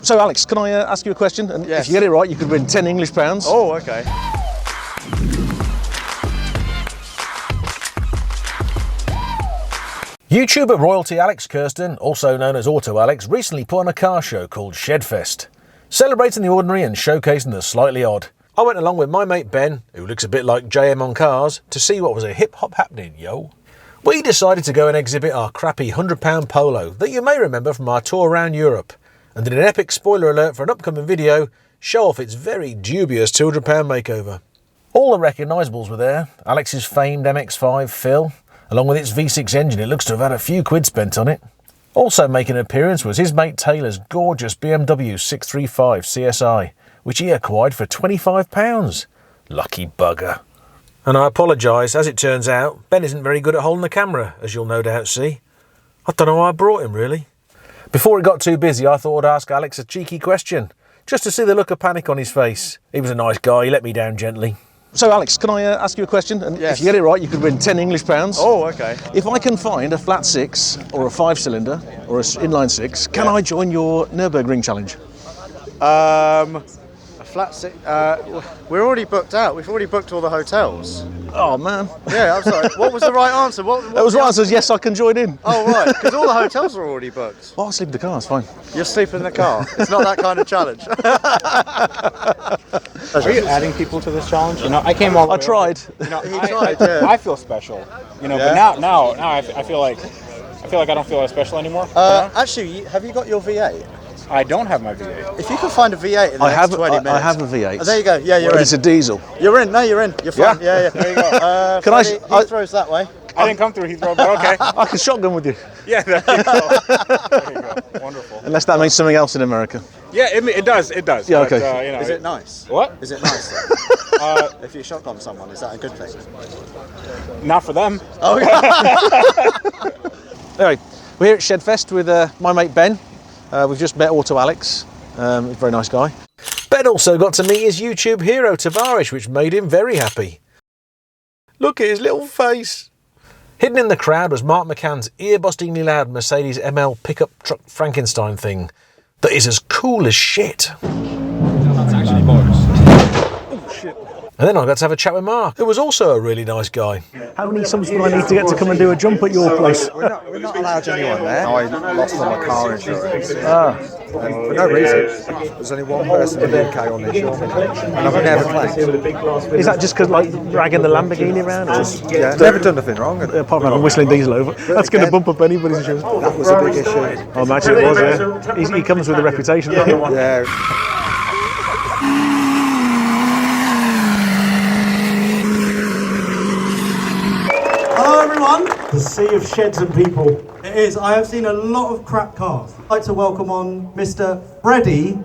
So Alex, can I ask you a question? And yes. If you get it right, you could win 10 English pounds. Oh, okay. YouTuber royalty Alex Kirsten, also known as Autoalex, recently put on a car show called Shedfest, celebrating the ordinary and showcasing the slightly odd. I went along with my mate Ben, who looks a bit like JM on cars, to see what was a hip-hop happening, yo. We decided to go and exhibit our crappy £100 Polo that you may remember from our tour around Europe, and in an epic spoiler alert for an upcoming video, show off its very dubious £200 makeover. All the recognisables were there: Alex's famed MX-5 Phil, along with its V6 engine. It looks to have had a few quid spent on it. Also making an appearance was his mate Taylor's gorgeous BMW 635 CSI, which he acquired for £25. Lucky bugger. And I apologise, as it turns out, Ben isn't very good at holding the camera, as you'll no doubt see. I don't know why I brought him, really. Before it got too busy, I thought I'd ask Alex a cheeky question, just to see the look of panic on his face. He was a nice guy, he let me down gently. So Alex, can I ask you a question? And yes. If you get it right, you could win 10 English pounds. Oh, okay. If I can find a flat 6 or a 5-cylinder or an inline 6, can I join your Nürburgring challenge? A flat 6. We're already booked out. We've already booked all the hotels. Oh man. Yeah, I'm sorry. What was the right answer? What That was right answer. Yes, I can join in. Oh right, because all the hotels are already booked. Well, I'll sleep in the car. It's fine. You're sleeping in the car. It's not that kind of challenge. Are you adding people to this challenge? You know, I came all the I way tried. over. You know, He tried, yeah. I feel special. You know, Yeah. but now I feel like I don't feel as special anymore. Actually, have you got your V8? I don't have my V8. If you can find a V8 in the next 20 minutes. I have a V8. Oh, there you go. Yeah, you're in. It's a diesel. You're in. No, you're in. You're fine. Yeah? Yeah. There you go. Can I- Freddie, Heathrow's that way. I didn't come through Heathrow, but okay. I can shotgun with you. Yeah, there you go. There you go. Wonderful. Unless that means something else in America. Yeah, it does. It does. Yeah, but, okay. you know, Is it nice? What? Is it nice? If you shotgun someone, is that a good thing? Not for them. Oh, yeah. Anyway, we're here at Shedfest with my mate Ben. We've just met Autoalex. He's a very nice guy. Ben also got to meet his YouTube hero Tavarish, which made him very happy. Look at his little face. Hidden in the crowd was Mark McCann's ear-bustingly loud Mercedes ML pickup truck Frankenstein thing that is as cool as shit. That's actually bogus. Oh shit. And then I got to have a chat with Mark, who was also a really nice guy. How many subs do I need to get to come and do a jump at your place? We're not allowed anyone there. I lost all my car insurance. Ah. For no reason. There's only one person in the UK on the insurance. And I've never claimed. Is that just because, like, dragging the Lamborghini around? Or? Yeah, never done nothing wrong. Apart from having whistling diesel over. That's going to bump up anybody's insurance. That was a big issue. Oh, imagine it was, yeah. He comes with a reputation. Yeah. Hello everyone! The sea of sheds and people. It is. I have seen a lot of crap cars. I'd like to welcome on Mr. Freddie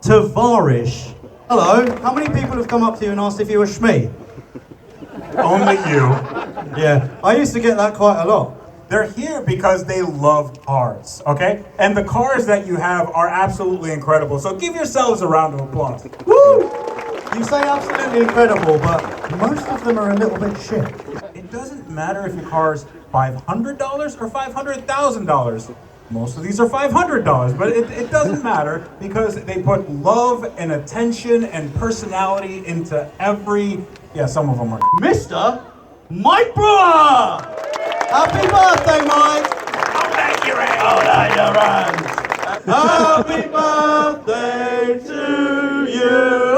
Tavarish. Hello. How many people have come up to you and asked if you were Shmee? Only you. Yeah. I used to get that quite a lot. They're here because they love cars, okay? And the cars that you have are absolutely incredible. So give yourselves a round of applause. Woo! You say absolutely incredible, but most of them are a little bit shit. It doesn't matter if your car's $500 or $500,000. Most of these are $500, but it doesn't matter because they put love and attention and personality into every, yeah, some of them are. Mr. Mike Brewer! Happy birthday, Mike! Thank you, Ray. Happy birthday to you!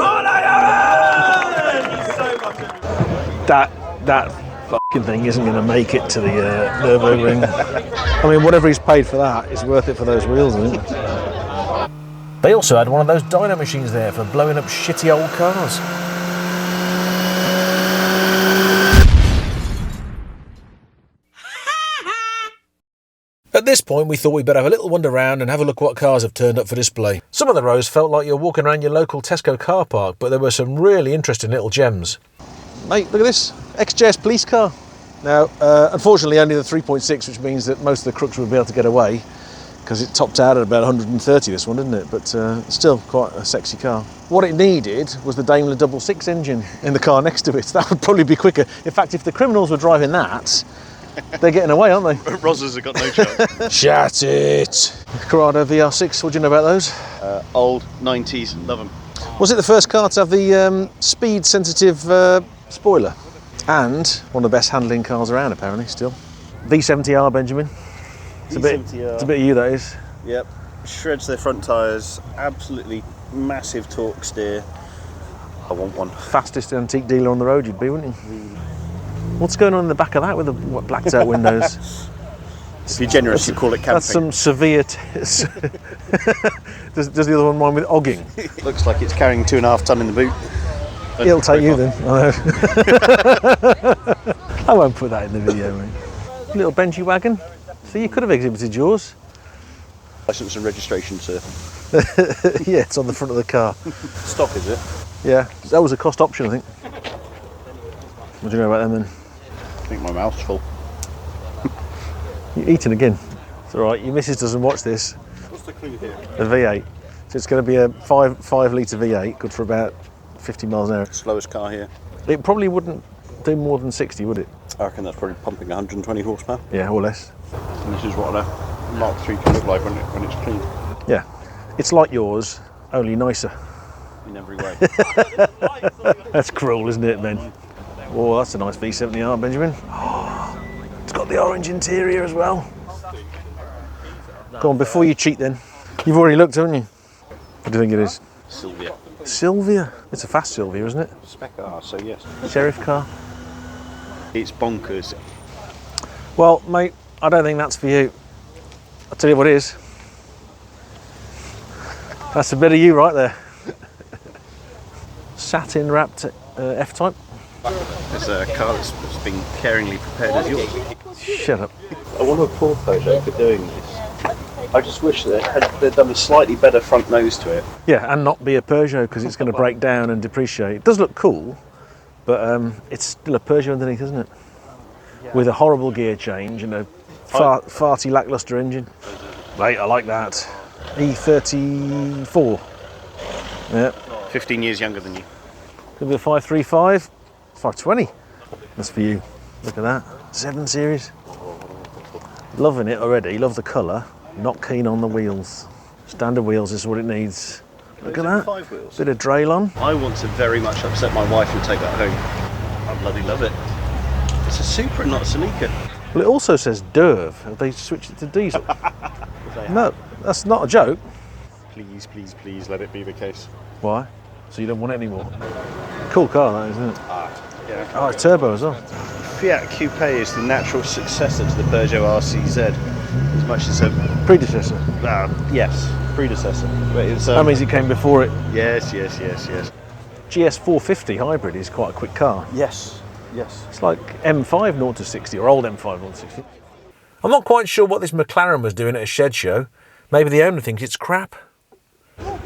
Thank you so much. That fucking thing isn't going to make it to the Nürburgring. I mean, whatever he's paid for that is worth it for those wheels, isn't it? They also had one of those dyno machines there for blowing up shitty old cars. At this point, we thought we'd better have a little wander around and have a look what cars have turned up for display. Some of the rows felt like you're walking around your local Tesco car park, but there were some really interesting little gems. Mate, look at this, XJS police car. Now, unfortunately only the 3.6, which means that most of the crooks would be able to get away, because it topped out at about 130, this one, didn't it? But still quite a sexy car. What it needed was the Daimler 66 engine in the car next to it. That would probably be quicker. In fact, if the criminals were driving that, They're getting away, aren't they? Rosas have got no chance. Shut it! Corrado VR6, what do you know about those? Old 90s, love them. Was it the first car to have the speed-sensitive spoiler? And one of the best handling cars around, apparently, still. V70R, Benjamin. It's a bit of you, that is. Yep. Shreds their front tyres, absolutely massive torque steer. I want one. Fastest antique dealer on the road you'd be, wouldn't you? What's going on in the back of that with the blacked out windows? If you're generous, you call it camping. That's some severe... does the other one mind with ogging? Looks like it's carrying 2.5 tonne in the boot. He'll take you then. I know. I won't put that in the video, mate. Little Benji wagon. So you could have exhibited yours. Licence and registration, sir. Yeah, it's on the front of the car. Stock, is it? Yeah, that was a cost option, I think. What do you know about them then? I think my mouth's full. You're eating again. It's all right, your missus doesn't watch this. What's the clue here? A V8. So it's going to be a 5 litre V8, good for about 50 miles an hour. Slowest car here. It probably wouldn't do more than 60, would it? I reckon that's probably pumping 120 horsepower. Yeah, or less. And this is what a Mark III can look like when it's clean. Yeah, it's like yours, only nicer. In every way. That's cruel, isn't it, Ben? Oh, that's a nice V70R, Benjamin. Oh, it's got the orange interior as well. Go on, before you cheat then. You've already looked, haven't you? What do you think it is? Sylvia. Sylvia? It's a fast Sylvia, isn't it? Spec car, so yes. Sheriff car. It's bonkers. Well, mate, I don't think that's for you. I'll tell you what it is. That's a bit of you right there. Satin wrapped F-Type. There's a car that's been caringly prepared as yours. Shut up. I want to applaud Peugeot for doing this. I just wish that they'd done a slightly better front nose to it. Yeah, and not be a Peugeot because it's going to break down and depreciate. It does look cool, but it's still a Peugeot underneath, isn't it? Yeah. With a horrible gear change and a farty lacklustre engine. Mate, I like that. E34. Yeah. 15 years younger than you. Could be a 535, 520. That's for you. Look at that. 7 Series. Loving it already. Love the colour. Not keen on the wheels. Standard wheels is what it needs. Look at that. 5 wheels. Bit of Draylon. I want to very much upset my wife and take that home. I bloody love it. It's a Supra, not a Celica. Well, it also says DERV. Have they switched it to diesel? No, that's not a joke. Please, please, please let it be the case. Why? So you don't want it anymore? Cool car, that, isn't it? Yeah. Oh, it's turbo as well. Fiat Coupe is the natural successor to the Peugeot RCZ, as much as a Predecessor. yes, predecessor. But it's, That means it came before it. yes. GS450 hybrid is quite a quick car. Yes. It's like M5 0 to 60, or old M5 0 to 60. I'm not quite sure what this McLaren was doing at a shed show. Maybe the owner thinks it's crap.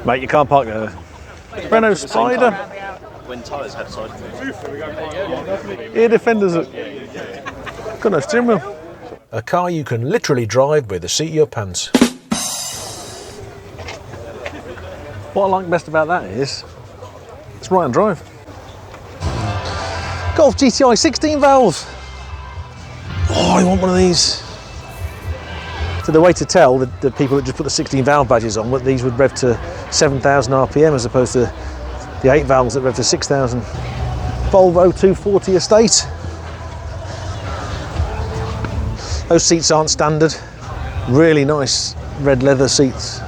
Mate, you can't park there. Renault Spider. When tyres had side views. Ear defenders. Got no steering wheel. A car you can literally drive with the seat of your pants. What I like best about that is it's right-hand drive. Golf GTI 16 valve. Oh, I want one of these. So the way to tell the people that just put the 16 valve badges on, what these would rev to 7,000 RPM as opposed to the 8 valves that rev to 6,000. Volvo 240 estate. Those seats aren't standard. Really nice red leather seats.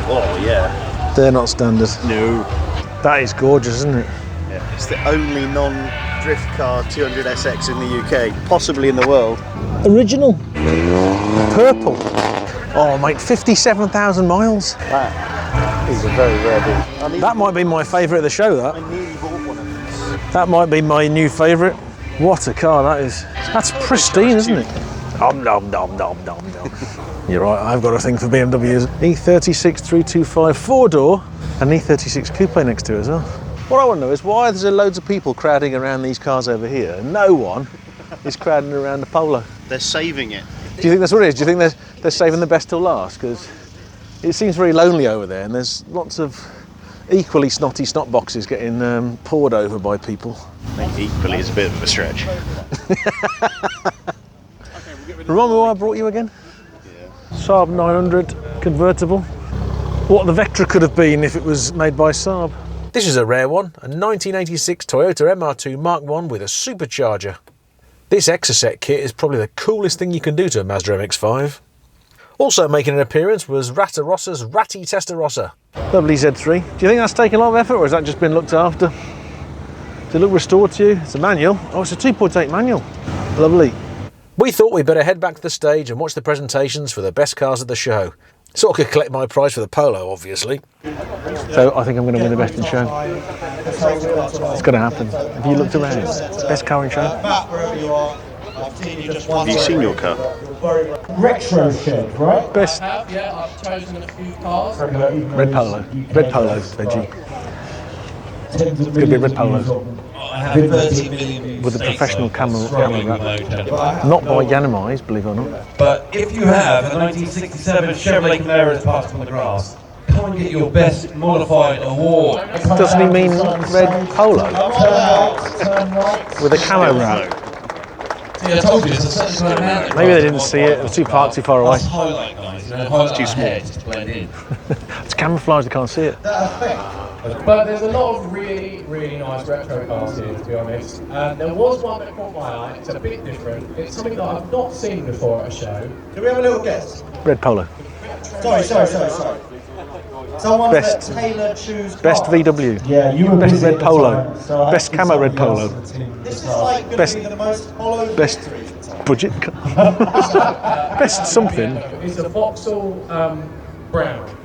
Oh yeah. They're not standard. No. That is gorgeous, isn't it? Yeah. It's the only non-drift car 200SX in the UK, possibly in the world. Original. Purple. Oh mate, 57,000 miles. That is a very rare deal. That might be my favourite of the show, that. I nearly bought one of these. That might be my new favourite. What a car that is. That's pristine, isn't it? Nom nom nom nom nom nom. You're right, I've got a thing for BMWs. E36 325 4-door and E36 coupe next to it as well. What I want to know is why there's loads of people crowding around these cars over here and no one is crowding around the Polo. They're saving it. Do you think that's what it is? Do you think they're saving the best till last? Because it seems very lonely over there and there's lots of equally snotty snot boxes getting poured over by people. I think equally is a bit of a stretch. Remind me why I brought you again? Saab 900 convertible. What the Vectra could have been if it was made by Saab. This is a rare one, a 1986 Toyota MR2 Mark I with a supercharger. This Exocet kit is probably the coolest thing you can do to a Mazda MX-5. Also making an appearance was Rattarossa's Ratty Testarossa. Lovely Z3. Do you think that's taken a lot of effort, or has that just been looked after? Does it look restored to you? It's a manual. Oh, it's a 2.8 manual. Lovely. We thought we'd better head back to the stage and watch the presentations for the best cars at the show. So I could collect my prize for the Polo, obviously. So I think I'm going to win the best in show. It's going to happen. Have you looked around? Best car in show? Have you seen your car? Retro shed, right? Best. Yeah, I've chosen a few cars. Red Polo. Red Polo, Veggie. It's going to be a red Polo. With a professional camera wrap. Not by Yanimais, believe it or not. But if you have a 1967 Chevrolet Camaro parked on the grass, come and get your best modified award. Doesn't he mean red Polo? With a camo wrap. See, I told you, it's a certain kind of mountain. Maybe they didn't see it, it was too parked too far away. That's highlight, guys. You know, highlight too small to blend in. It's camouflage, they can't see it. But there's a lot of really, really nice retro cars here, to be honest. There was one that caught my eye. It's a bit different. It's something that I've not seen before at a show. Do we have a little guess? Red Polo. Sorry. Someone Best. that tailored choose Best VW. Yeah, you were Best busy red at the Polo. time, so I Best had to camo get red somebody Polo. else to the team. This is like going Best- to be the most followed Best victory. budget car. Best something. It's a Vauxhall Brown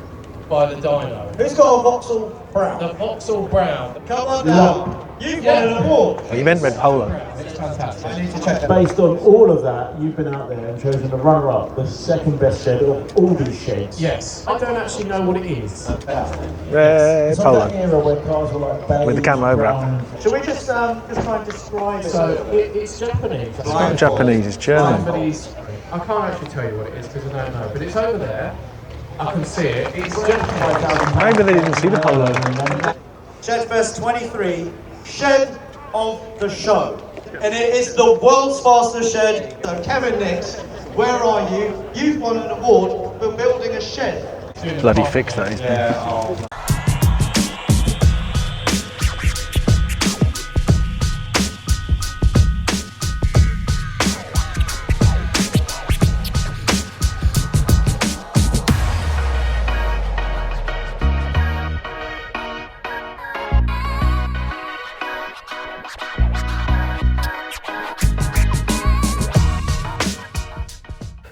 by the Dyno. Who's got a Vauxhall Brown? The Vauxhall Brown. Come on now. You've won an award. Oh, you meant red Polo. It's fantastic. I need to check that. Based on all of that, you've been out there and chosen the runner-up, the second best shed of all these sheds. Yes. I don't actually know what it is. Red It's on that Polo. era where cars were like beige, With the camo wrap. brown. Shall we just try and describe it? So it's Japanese. It's not Japanese, it's German. I can't actually tell you what it is because I don't know. But it's over there. I can see it. It's Japanese. Maybe they didn't see the Polo. Shedfest 23, Shed of the Show. And it is the world's fastest shed. So Kevin Nix, where are you? You've won an award for building a shed. Bloody fix that, isn't it?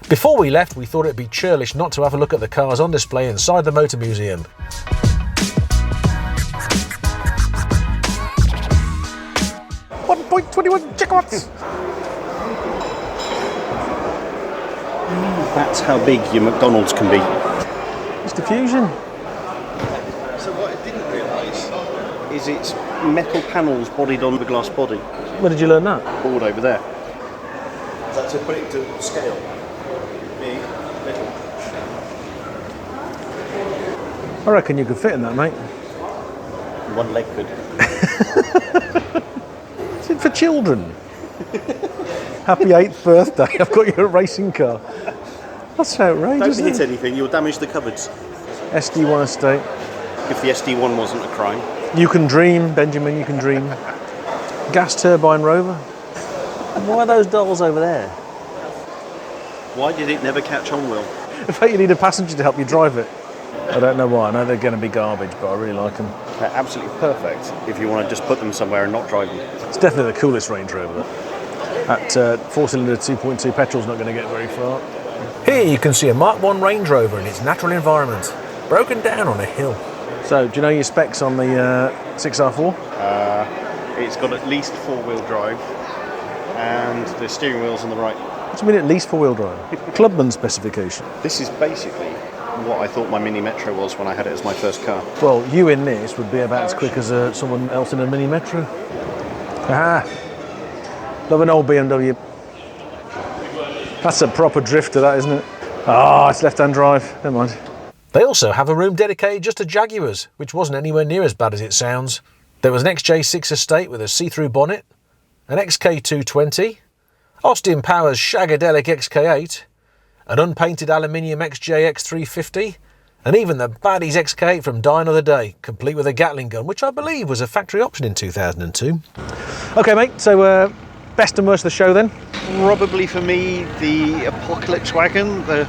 Before we left, we thought it'd be churlish not to have a look at the cars on display inside the Motor Museum. .21 gigawatts! That's how big your McDonald's can be. It's diffusion. So what I didn't realise is it's metal panels bodied on the glass body. Where did you learn that? Board over there. That's to put it to scale. Big, little. I reckon you could fit in that, mate. One leg could. Is it for children? Happy 8th birthday, I've got you a racing car. That's outrageous. Don't hit anything, you'll damage the cupboards. SD1 estate. If the SD1 wasn't a crime. You can dream, Benjamin, you can dream. Gas turbine rover. Why are those dolls over there? Why did it never catch on, Will? In fact, you need a passenger to help you drive it. I don't know why. I know they're going to be garbage, but I really like them. They're absolutely perfect if you want to just put them somewhere and not drive them. It's definitely the coolest Range Rover. That 4-cylinder 2.2 petrol's not going to get very far. Here you can see a Mark I Range Rover in its natural environment, broken down on a hill. So, do you know your specs on the 6R4? It's got at least 4-wheel drive and the steering wheel's on the right. What do you mean at least 4-wheel drive? Clubman specification. This is basically what I thought my Mini Metro was when I had it as my first car. Well, you in this would be about as quick as someone else in a Mini Metro. Aha! Love an old BMW. That's a proper drifter, that, isn't it? Ah, it's left-hand drive. Never mind. They also have a room dedicated just to Jaguars, which wasn't anywhere near as bad as it sounds. There was an XJ6 estate with a see-through bonnet, an XK220, Austin Powers Shagadelic XK8, an unpainted aluminium XJX 350, and even the Baddies XK8 from Die Another Day, complete with a Gatling gun, which I believe was a factory option in 2002. Okay, mate, so best and worst of the show then? Probably for me, the Apocalypse wagon, the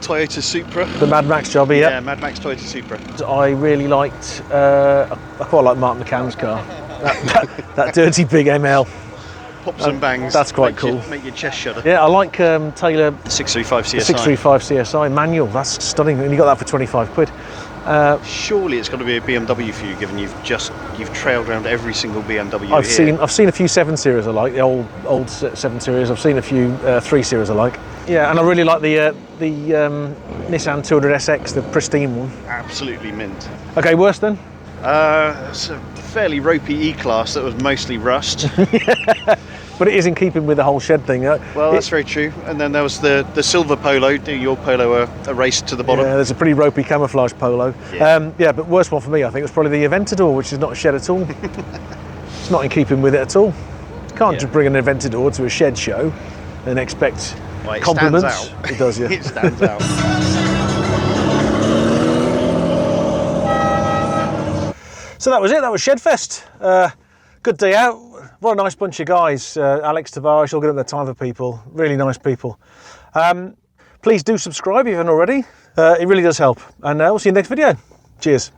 Toyota Supra. The Mad Max jobby, yeah. Mad Max Toyota Supra. I really liked, I quite like Mark McCann's car. That dirty big ML. Pops and bangs. That's quite cool. Make your chest shudder. Yeah, I like Taylor 635 CSI. The 635 CSI manual. That's stunning, and you got that for 25 quid. Surely it's got to be a BMW for you, given you've trailed around every single BMW. I've seen a few 7 Series I like, the old 7 Series. I've seen a few 3 Series I like. Yeah, and I really like the Nissan 200SX, the pristine one. Absolutely mint. Okay, worse then? It's a fairly ropey E-Class that was mostly rust. But it is in keeping with the whole shed thing. Well, that's very true. And then there was the silver Polo, your Polo a race to the bottom. Yeah, there's a pretty ropey camouflage Polo. Yeah, but worst one for me, I think, was probably the Aventador, which is not a shed at all. It's not in keeping with it at all. You can't just bring an Aventador to a shed show and expect compliments. Stands out. It does, yeah. It stands out. So that was it. That was Shedfest. Good day out. What a nice bunch of guys. Alex, Tavarish, all good at the time for people. Really nice people. Please do subscribe if you haven't already. It really does help. And we'll see you in the next video. Cheers.